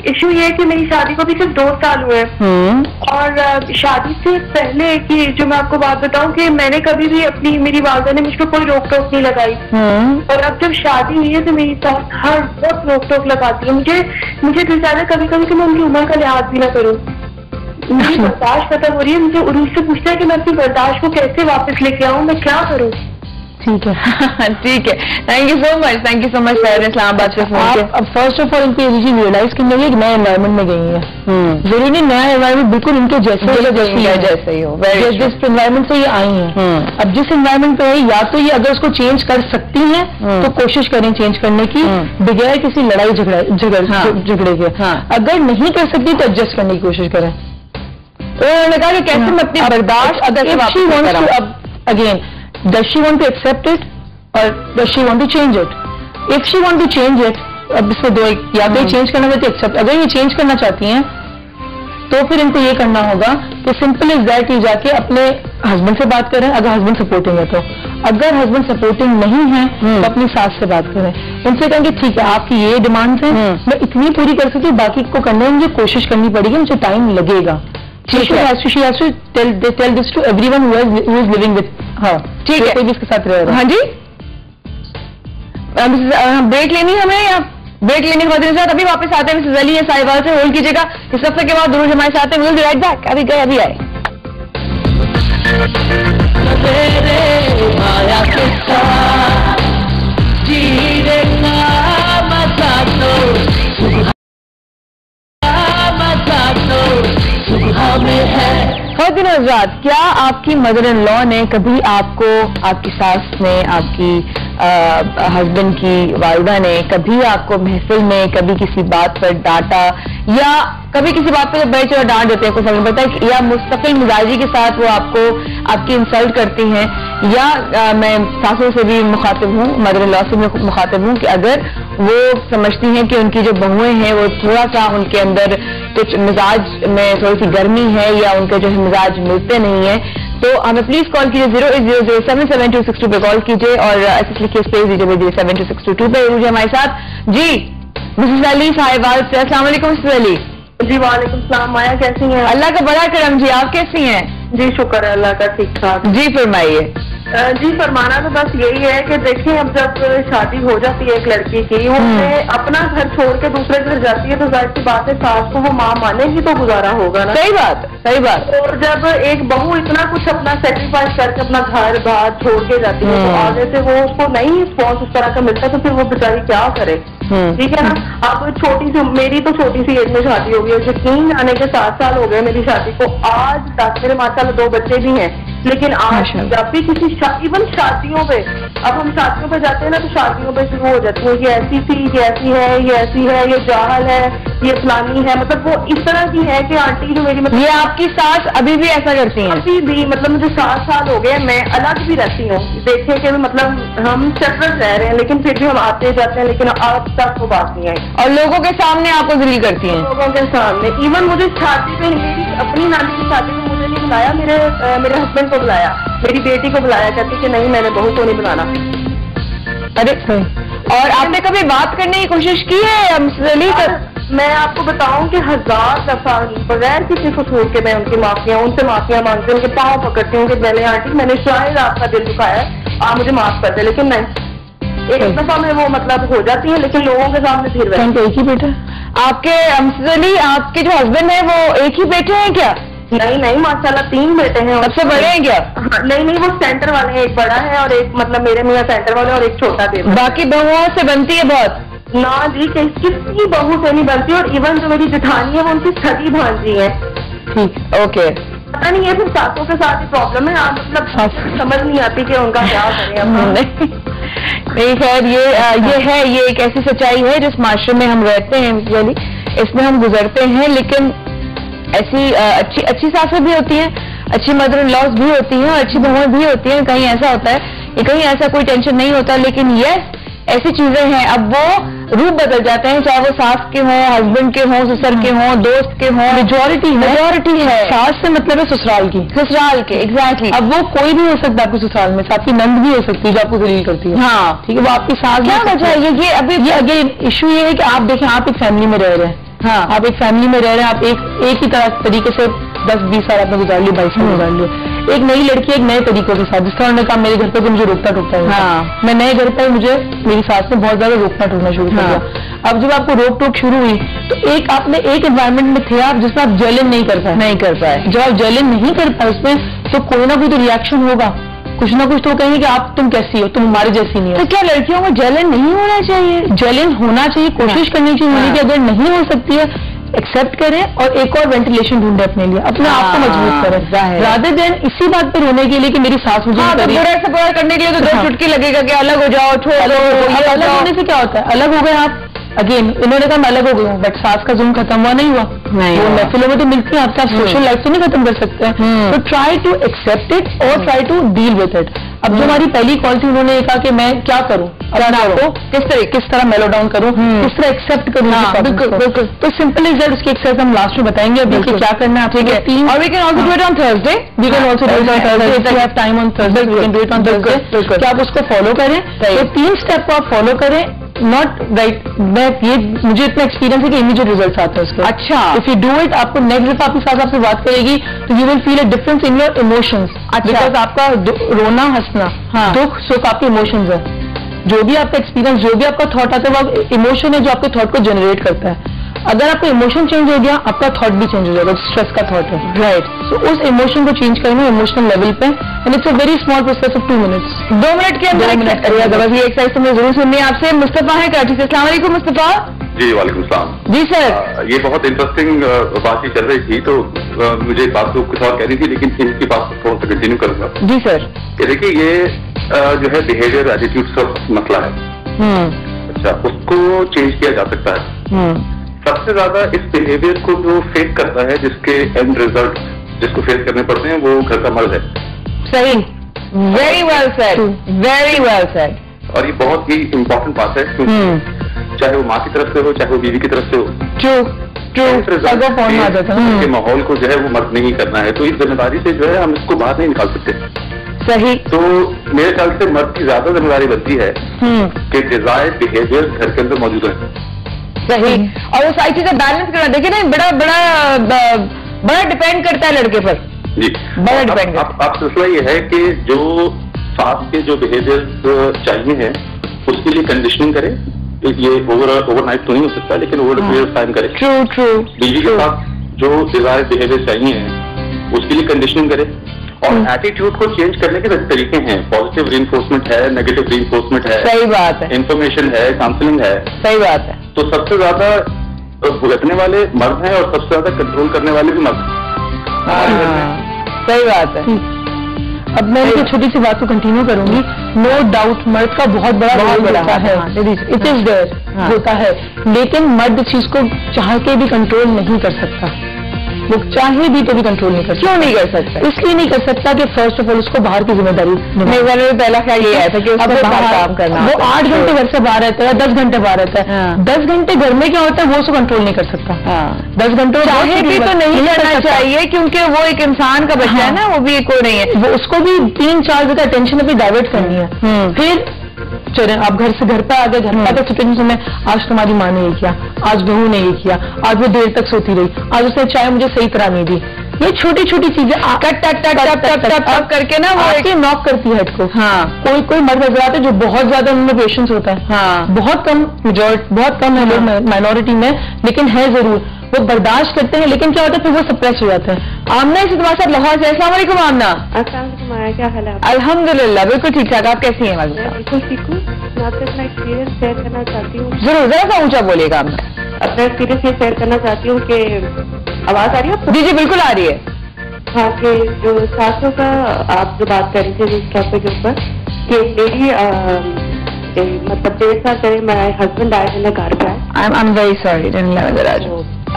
Issue ये है कि मेरी शादी को भी सिर्फ 2 साल हुए और शादी से पहले की जो मैं आपको बात बताऊं कि मैंने कभी भी मेरी वालदा ने मुझको कोई रोक टोक नहीं लगाई और अब जब शादी हुई है तो मेरी सास हर वक्त रोक टोक लगाती है। मुझे दिल चाहता है कभी कभी कि मैं उनकी उम्र का लिहाज भी ना करूं। मेरी बर्दाश्त खत्म हो रही है। मुझे उर्फ से पूछता है कि मैं अपनी बर्दाश्त को कैसे वापस लेके आऊं, मैं क्या करूं? ठीक है ठीक है, thank you so much for Islamabad से फोन किया। अब फर्स्ट ऑफ ऑल इनकी एनर्जी रियलाइज करने लगी एक नए एनवायरमेंट में गई है। जरूरी नहीं नया एनवायरमेंट बिल्कुल इनके जैसे ही हो, जिस एनवायरमेंट से ये आई हैं। अब जिस एनवायरमेंट पे है या तो ये अगर उसको चेंज कर सकती हैं तो कोशिश करें चेंज करने की बगैर किसी लड़ाई झगड़े के। अगर नहीं कर सकती तो एडजस्ट करने की कोशिश करें। उन्होंने कहा कि कैसे मैं अपनी बर्दाश्त again does she want to accept it or does she want to change it? If she want to change it, अब इसमें दो या तो चेंज करना चाहती है एक्सेप्ट। अगर ये चेंज करना चाहती हैं तो फिर इनको ये करना होगा कि सिंपल इज दैट ये जाके अपने हस्बैंड से बात करें अगर हस्बैंड सपोर्टिंग है तो। अगर हस्बैंड सपोर्टिंग नहीं है तो अपनी सास से बात करें। उनसे कहेंगे ठीक है आपकी ये डिमांड्स हैं, मैं इतनी पूरी कर सकती हूँ, बाकी को करने में मुझे कोशिश करनी पड़ेगी, मुझे टाइम लगेगा। She has to tell this to everyone who is living with her. ठीक है, कोई भी इसके साथ रह रहा है। हाँ जी, ब्रेक लेनी है हमें या ब्रेक लेने के बाद साथ अभी वापस आते हैं। मिसेस अली है साहिवाल से, होल्ड कीजिएगा। इस हफ्ते के बाद दुरूद हमारे साथ हैं। Will be right back. अभी गए अभी आए। दिन हजरात, क्या आपकी मदर इन लॉ ने कभी आपको, आपकी सास ने, आपकी हस्बैंड की वालिदा ने कभी आपको महफिल में कभी किसी बात पर डांटा या कभी किसी बात पर बैठ और डांट देते हैं कुछ समझ पता है, या मुस्तकिल मिजाजी के साथ वो आपको आपकी इंसल्ट करती हैं? या मैं सासों से भी मुखातिब हूँ, मदर इन लॉ से भी मुखातिब हूँ कि अगर वो समझती हैं कि उनकी जो बहुएं हैं वो थोड़ा सा उनके अंदर कुछ मिजाज में थोड़ी सी गर्मी है या उनके जो है मिजाज मिलते नहीं है, तो हमें प्लीज कॉल कीजिए 080077262 पे कॉल कीजिए और ऐसे लिखिए स्पेस दीजिए 7262 पे रुझे हमारे साथ। जी मिसेस अली साहिबाल से, अस्सलाम वालेकुम मिसेस अली। जी वालेकुम सलाम। माया कैसी हैं? अल्लाह का बड़ा करम जी, आप कैसी हैं? जी शुक्र है अल्लाह का, ठीक ठाक। जी फरमाइए। जी फरमाना तो बस यही है कि देखिए अब जब शादी हो जाती है एक लड़की की, वो अपना घर छोड़ के दूसरे घर जाती है तो जाहिर सी बात है सास को वो माँ मानेगी तो गुजारा होगा ना। सही बात, सही बात। और जब एक बहू इतना कुछ अपना सेक्रीफाइस करके अपना घर बार छोड़ के जाती है तो आगे से वो उसको नहीं रिस्पॉन्स उस तरह का मिलता तो फिर वो बेचारी क्या करे? ठीक है ना। अब छोटी सी, मेरी तो छोटी सी एज में शादी हो गई है, यकीन आने के 7 साल हो गए मेरी शादी को। आज तक मेरे माशाल्लाह 2 बच्चे भी हैं, लेकिन आज जब भी किसी इवन शादियों पे, अब हम शादियों पे जाते हैं ना तो शादियों पे शुरू हो जाती है ये ऐसी थी, ये ऐसी है, ये ऐसी है, ये जाहल है, ये फलानी है, मतलब वो इस तरह की है कि आंटी जो मेरी, मतलब ये आपकी सास अभी भी ऐसा करती हैं? अभी भी, मतलब मुझे 7 साल हो गए, मैं अलग भी रहती हूँ, देखे कि मतलब हम सेपरेट रह रहे हैं लेकिन फिर भी हम आते जाते हैं, लेकिन आज तक वो बात नहीं आई। और लोगों के सामने आपको जलील करती हैं? लोगों के सामने। इवन मुझे शादी पे, मेरी अपनी नानी की शादी में मुझे नहीं बुलाया, मेरे हस्बैंड को बुलाया, मेरी बेटी को बुलाया, कहती कि नहीं मैंने बहू को नहीं बुलाना। अरे और आपने कभी बात करने की कोशिश की है मिसेस अली? मैं आपको बताऊं कि 1000 दफा बगैर किसी कसूर के मैं उनकी माफियां, उनसे माफियां मांगती हूँ, उनके पाँव पकड़ती हूँ कि पहले आंटी मैंने शायद आपका दिल दुखाया है, आप मुझे माफ कर दे, लेकिन नहीं। एक दफा में वो मतलब हो जाती है लेकिन लोगों के सामने फिर एक ही बेटा आपके? मिसेस अली आपके जो हस्बैंड है वो एक ही बेटे हैं क्या? नहीं माशाल्लाह 3 बेटे हैं। सबसे बड़े हैं क्या? नहीं वो सेंटर वाले हैं, एक बड़ा है और एक मतलब मेरे मियाँ सेंटर वाले और एक छोटा बेटा। बाकी बहुओं से बनती है बहुत? ना जी किसी बहू से नहीं बनती, और इवन जो मेरी जेठानी है वो उनकी सगी भांजी है। ठीक, ओके। पता नहीं है फिर सासों के साथ ही प्रॉब्लम है, आप मतलब समझ नहीं आती कि उनका क्या करें। नहीं खैर ये एक ऐसी सच्चाई है जिस माशरे में हम रहते हैं, इसमें हम गुजरते हैं, लेकिन ऐसी अच्छी सासें भी होती हैं, अच्छी मदर इन लॉज भी होती हैं और अच्छी बहुएं भी होती हैं। कहीं ऐसा होता है कि कहीं ऐसा कोई टेंशन नहीं होता, लेकिन यस ऐसी चीजें हैं। अब वो रूप बदल जाते हैं, चाहे वो सास के हों, हस्बैंड के हों, ससुर के हों, दोस्त के हों। मेजॉरिटी है। सास से मतलब है ससुराल के। एग्जैक्टली। अब वो कोई भी हो सकता है आपके ससुराल में, आपकी नंद भी हो सकती है जो आपको जलील करती है। हाँ ठीक है, वो आपकी सास। क्या वजह है ये? अभी अगेन इशू ये है कि आप देखें, आप एक फैमिली में रह रहे हैं, हाँ, आप एक फैमिली में रह रहे हैं, आप एक ही तरीके से 10-20 साल आपने गुजार लिए, 22 साल गुजार लिए। एक नई लड़की एक नए तरीकों के साथ, जिस तरह उन्होंने कहा मेरे घर पे तो मुझे रोकता टोकता है, हाँ, मैं नए घर पर मुझे मेरी सास ने बहुत ज्यादा रोकना टोकना शुरू कर दिया। अब जब आपको रोक टोक शुरू हुई तो एक आपने एक एनवायरमेंट में थे आप जिसमें आप जेलिन नहीं कर पाए। जब आप जेलिन नहीं कर पाए उसमें तो कोई ना कोई तो रिएक्शन होगा, कुछ ना कुछ तो कहेंगे कि आप तुम कैसी हो, तुम हमारी जैसी नहीं हो। तो क्या लड़कियों को जेलिन नहीं होना चाहिए? जेलिन होना चाहिए, कोशिश करनी चाहिए होने की। अगर नहीं हो सकती है एक्सेप्ट करें और एक और वेंटिलेशन ढूंढे अपने लिए, अपने आप को मजबूत करें, रादर देन इसी बात पर रोने के लिए कि मेरी सास मुझे बुरा से बुरा करने के लिए तो 2 चुटकी लगेगा कि अलग हो जाओ, छोड़ दो। अलग होने से क्या होता है? अलग हो गए आप, अगेन इन्होंने कहा मैं अलग हो गई हूँ, बट सास का जुल्म खत्म हुआ नहीं हुआ, वो महफिलों में तो मिलती है आपका, सोशल लाइफ तो नहीं खत्म कर सकते हैं। तो ट्राई टू एक्सेप्ट इट और try to deal with it. अब जो हमारी पहली कॉल थी उन्होंने कहा कि मैं क्या करूं, अपने आप को किस तरह मेलो डाउन करूं, किस तरह एक्सेप्ट करूं। बिल्कुल। तो सिंपल इज दैट, उसकी एक्सरसाइज हम लास्ट में बताएंगे अभी कि क्या करना है आपको। और we can also do it on Thursday, we can also do it on Thursday if you have time on Thursday, we can do it on Thursday. कि आप उसको फॉलो करें, तो 3 स्टेप को आप फॉलो करें, नॉट राइट। मुझे इतना एक्सपीरियंस है कि इमीडिएट रिजल्ट आते हैं उसके। अच्छा, इफ यू डू इट, आपको नेक्स्ट जब आपकी सास आपसे बात करेगी तो you will feel a difference in your emotions. Because आपका रोना हंसना, दुख सुख आपके इमोशंस है। जो भी आपका एक्सपीरियंस, जो भी आपका थॉट आता है वो इमोशन है जो आपके थॉट को जनरेट करता है। अगर आपका इमोशन चेंज हो गया आपका थॉट भी चेंज हो जाएगा, स्ट्रेस का थॉट है, राइट। सो उस इमोशन को चेंज करना इमोशनल लेवल पे, and it's a very small process of 2 minutes. 2 minute के अंदर ये एक्सरसाइज तो मैं जरूर सुननी है आपसे। मुस्तफा है कराची से। अस्सलाम वालेकुम मुस्तफा। जी वालेकुम सलाम। जी सर, ये बहुत इंटरेस्टिंग बात ही चल रही थी, तो मुझे एक बात तो कुछ और कहनी थी, लेकिन इनकी बात को थोड़ा सा कंटिन्यू करूंगा। जी सर। देखिए ये जो है बिहेवियर एटीट्यूड का मसला है। अच्छा, उसको चेंज किया जा सकता है। सबसे ज्यादा इस बिहेवियर को जो फेस करता है, जिसके एंड रिजल्ट जिसको फेस करने पड़ते हैं, वो घर का मर्द है। सही, very well said, very well said. और ये बहुत ही इम्पोर्टेंट बात है, क्योंकि चाहे वो माँ की तरफ से हो, चाहे वो बीवी की तरफ से हो, के माहौल को जो है वो मर्द नहीं करना है। तो इस जिम्मेदारी से जो है हम इसको बाहर नहीं निकाल सकते। सही। तो मेरे ख्याल से मर्द की ज्यादा जिम्मेदारी बनती है कि डिजायर बिहेवियर घर के अंदर मौजूद है। सही। और वो सारी चीजें बैलेंस करना, देखिए ना, बड़ा डिपेंड करता है लड़के पर। जी, बड़ा डिपेंड। अब सिलसिला ये है कि जो सास के जो बिहेवियर चाहिए है उसके लिए कंडीशनिंग करें। ये ओवरनाइट तो नहीं हो सकता, लेकिन ओवर पीरियड ऑफ टाइम करें। ट्रू। बीवी के साथ जो डिजायर बिहेवियर चाहिए उसके लिए कंडीशनिंग करें। और एटीट्यूड को चेंज करने के तरीके हैं, पॉजिटिव रीइंफोर्समेंट है, नेगेटिव रीइंफोर्समेंट है। सही बात है। इंफॉर्मेशन है, काउंसलिंग है। सही बात है। तो सबसे ज्यादा भुगतने वाले मर्द हैं और सबसे ज्यादा कंट्रोल करने वाले भी मर्द हैं। सही बात है। अब मैं एक छोटी सी बात को कंटिन्यू करूंगी। नो डाउट मर्द का बहुत बड़ा होता है, इट इज देयर, होता है, लेकिन मर्द चीज को चाह के भी कंट्रोल नहीं कर सकता। वो चाहे भी तो भी कंट्रोल नहीं कर सकता। क्यों नहीं कर सकता? इसलिए नहीं कर सकता कि फर्स्ट ऑफ ऑल उसको बाहर की जिम्मेदारी नहीं। पहला ख्याल ये आया था कि उसको बाहर काम करना। वो 8 घंटे घर से बाहर रहता है, 10 घंटे बाहर रहता है। 10 घंटे घर में क्या होता है वो उसको कंट्रोल नहीं कर सकता। 10 घंटे चाहे भी तो नहीं करना चाहिए, क्योंकि वो एक इंसान का बच्चा है ना, वो भी कोई नहीं है। वो उसको भी 3-4 जगह अटेंशन अभी डाइवर्ट करनी है। फिर चले आप घर से घर पर आ गए, घर पर आकर सिचुएशन में आज तुम्हारी माँ ने ये किया, आज बहू ने ये किया, आज वो देर तक सोती रही, आज उसने चाय मुझे सही तरह नहीं दी। ये छोटी छोटी चीजें टक करके ना वो एक नॉक करती है हेड को। हाँ, कोई मर्द नजर आते जो बहुत ज्यादा उनमें पेशेंस होता है। हाँ, बहुत कम मेजॉरिटी, बहुत कम है लोग माइनॉरिटी में, लेकिन है जरूर, वो बर्दाश्त करते हैं, लेकिन क्या होता है फिर वो सप्रेस हो जाते हैं। आमना इस तुम्हारे साथ लाहौर से। अस्सलाम वालेकुम आमना। क्या हाल है? अल्हम्दुलिल्लाह बिल्कुल ठीक ठाक। आप कैसी हैं? बिल्कुल ठीक हूँ। मैं आपसे अपना एक्सपीरियंस शेयर करना चाहती हूँ। जरूर, जरा सा ऊंचा बोलिएगा। आमना, अपना एक्सपीरियंस ये शेयर करना चाहती हूँ कि आवाज आ रही है? जी जी बिल्कुल आ रही है। हाँ, कि जो सासों का आप जो बात कर रही थी इस टॉपिक के ऊपर, कि मेरी मतलब 1.5 साल पहले मेरे हस्बैंड आए थे, घर पे आए। आई एम वेरी सॉरी,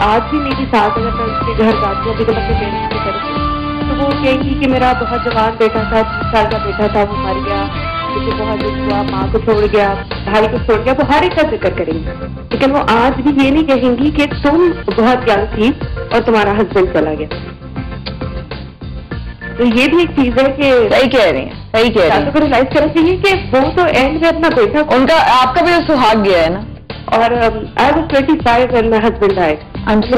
आज भी मेरी सास अगर मैं उसके घर जाती हूँ, अभी तो अपने पेरेंट्स की तरफ से, तो वो कहेगी कि मेरा बहुत जवान बेटा था, 20 साल का बेटा था, वो मर गया, मुझे बहुत दुख हुआ, माँ को छोड़ गया, भाई को छोड़ गया, वो हर एक का जिक्र करेंगी। लेकिन वो आज भी ये नहीं कहेंगी कि तुम बहुत यंग थी और तुम्हारा हस्बैंड चला गया। तो ये भी एक चीज है कि सही कह रही हैं, सही कह रही हैं। तो रियलाइज करना चाहिए कि वो तो एंड में अपना बेटा, उनका आपका भी सुहाग गया है ना। और I was 25 when my husband died. I'm